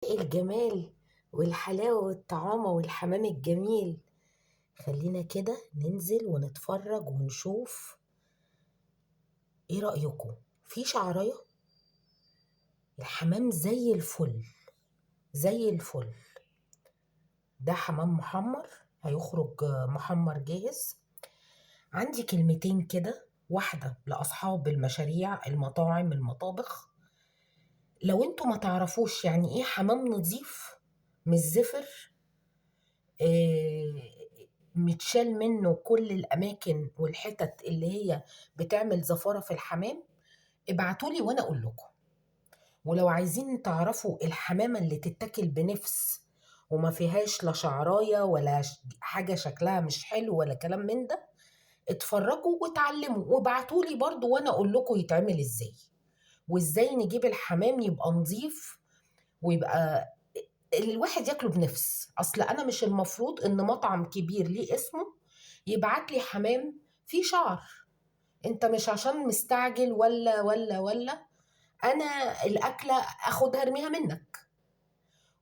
الجمال والحلاوة والطعامة والحمام الجميل. خلينا كده ننزل ونتفرج ونشوف. ايه رأيكم في شعراية؟ الحمام زي الفل، زي الفل. ده حمام محمر، هيخرج محمر جاهز. عندي كلمتين كده، واحدة لأصحاب المشاريع، المطاعم، المطابخ. لو انتوا ما تعرفوش يعني ايه حمام نظيف مش زفر، متشال منه كل الأماكن والحتت اللي هي بتعمل زفارة في الحمام، ابعتولي وأنا أقول لكم. ولو عايزين تعرفوا الحمامة اللي تتاكل بنفس وما فيهاش لا شعراية ولا حاجة شكلها مش حلو ولا كلام من ده، اتفرجوا واتعلموا وابعتولي برضو وأنا أقول لكم يتعمل إزاي، وإزاي نجيب الحمام يبقى نظيف ويبقى الواحد ياكله بنفس. اصل انا مش المفروض ان مطعم كبير ليه اسمه يبعت لي حمام فيه شعر. انت مش عشان مستعجل ولا انا الاكله اخدها ارميها منك.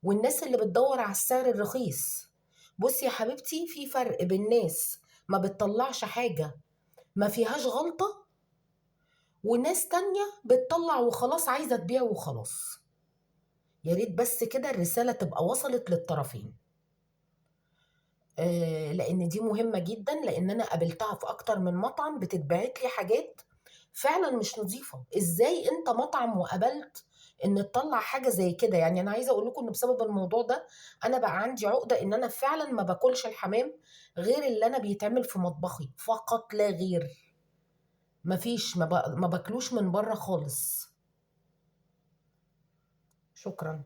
والناس اللي بتدور على السعر الرخيص، بصي يا حبيبتي، في فرق بين ناس ما بتطلعش حاجه ما فيهاش غلطه، وناس تانية بتطلع وخلاص عايزه تبيع وخلاص. يا ريت بس كده الرساله تبقى وصلت للطرفين. لان دي مهمة جدا، لان انا قابلتها في اكتر من مطعم بتتبعت لي حاجات فعلا مش نظيفة. ازاي انت مطعم وقبلت ان تطلع حاجة زي كده؟ يعني انا عايزة اقول لكم ان بسبب الموضوع ده انا بقى عندي عقدة ان انا فعلا ما باكلش الحمام غير اللي انا بيتعمل في مطبخي فقط لا غير. مفيش، ما باكلوش من بره خالص. شكرا.